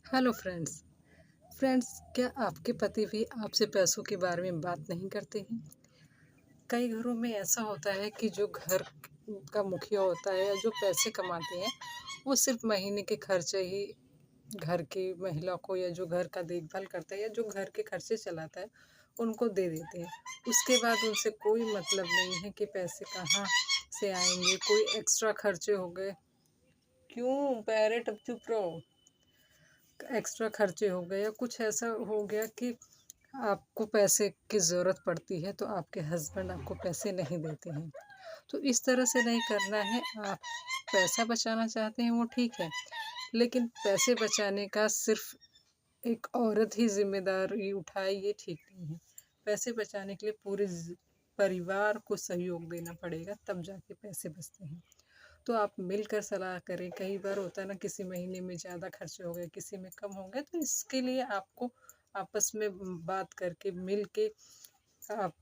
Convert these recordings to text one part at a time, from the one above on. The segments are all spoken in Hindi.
Hello friends. फ्रेंड्स, क्या आपके पति भी आपसे पैसों के बारे में बात नहीं करते हैं? कई घरों में ऐसा होता है कि जो घर का मुखिया होता है या जो पैसे कमाते हैं, वो सिर्फ महीने के खर्चे ही घर की महिला को या जो घर का देखभाल करता है या जो घर के खर्चे चलाता है, उनको दे देते हैं। उसके बाद उनसे कोई मतलब नहीं है कि पैसे कहाँ से आएंगे, कोई एक्स्ट्रा खर्चे हो गए। क्यों पैरेट, अब चुप रहो। एक्स्ट्रा खर्चे हो गए या कुछ ऐसा हो गया कि आपको पैसे की ज़रूरत पड़ती है तो आपके हस्बैंड आपको पैसे नहीं देते हैं। तो इस तरह से नहीं करना है। आप पैसा बचाना चाहते हैं वो ठीक है, लेकिन पैसे बचाने का सिर्फ एक औरत ही जिम्मेदारी उठाए ये ठीक नहीं है। पैसे बचाने के लिए पूरे परिवार को सहयोग देना पड़ेगा, तब जाके पैसे बचते हैं। तो आप मिलकर सलाह करें। कई बार होता है ना, किसी महीने में ज़्यादा खर्चे हो गए, किसी में कम हो गए, तो इसके लिए आपको आपस में बात करके मिल के आप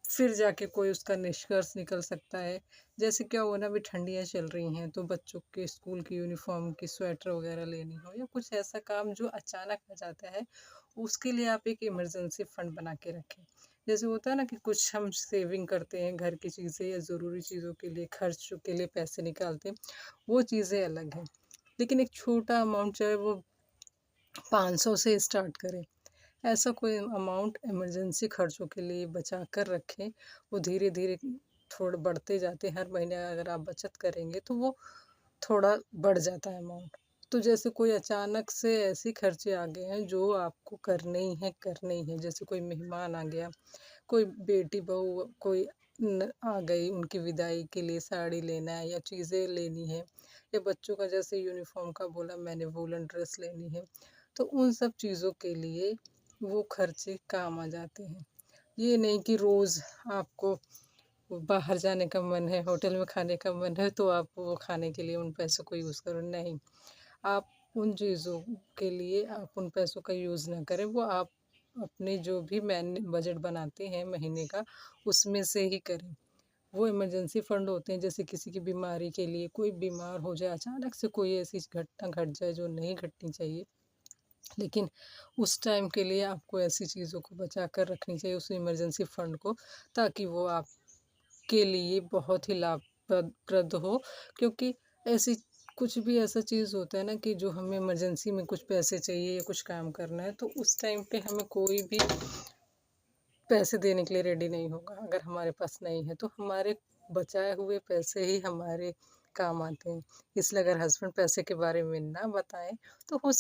फिर जाके कोई उसका निष्कर्ष निकल सकता है। जैसे क्या हुआ ना, अभी ठंडियाँ चल रही हैं तो बच्चों के स्कूल की यूनिफॉर्म की स्वेटर वगैरह लेनी हो या कुछ ऐसा काम जो अचानक आ जाता है, उसके लिए आप एक इमरजेंसी फंड बना के रखें। जैसे होता है ना कि कुछ हम सेविंग करते हैं घर की चीज़ें या ज़रूरी चीज़ों के लिए, खर्चों के लिए पैसे निकालते हैं, वो चीज़ें अलग हैं। लेकिन एक छोटा अमाउंट, चाहे वो 500 से स्टार्ट करें, ऐसा कोई अमाउंट इमरजेंसी खर्चों के लिए बचा कर रखें। वो धीरे धीरे थोड़ा बढ़ते जाते हैं। हर महीने अगर आप बचत करेंगे तो वो थोड़ा बढ़ जाता है अमाउंट। तो जैसे कोई अचानक से ऐसे खर्चे आ गए हैं जो आपको करने ही है। जैसे कोई मेहमान आ गया, कोई बेटी बहू कोई आ गई, उनकी विदाई के लिए साड़ी लेना है या चीज़ें लेनी है, या बच्चों का जैसे यूनिफॉर्म का बोला मैंने, वूलन ड्रेस लेनी है, तो उन सब चीज़ों के लिए वो खर्चे काम आ जाते हैं। ये नहीं कि रोज़ आपको बाहर जाने का मन है, होटल में खाने का मन है, तो आप वो खाने के लिए उन पैसों को यूज़ करो, नहीं। आप उन चीज़ों के लिए आप उन पैसों का यूज़ ना करें। वो आप अपने जो भी बजट बनाते हैं महीने का, उसमें से ही करें। वो इमरजेंसी फ़ंड होते हैं, जैसे किसी की बीमारी के लिए, कोई बीमार हो जाए, अचानक से कोई ऐसी घटना घट जाए जो नहीं घटनी चाहिए, लेकिन उस टाइम के लिए आपको ऐसी चीज़ों को बचा कर रखनी चाहिए, उस इमरजेंसी फ़ंड को, ताकि वो आपके लिए बहुत ही लाभप्रद हो। क्योंकि ऐसी कुछ भी ऐसा चीज़ होता है ना कि जो हमें इमरजेंसी में कुछ पैसे चाहिए या कुछ काम करना है, तो उस टाइम पे हमें कोई भी पैसे देने के लिए रेडी नहीं होगा। अगर हमारे पास नहीं है तो हमारे बचाए हुए पैसे ही हमारे काम आते हैं। इसलिए अगर हस्बैंड पैसे के बारे में ना बताएं तो हो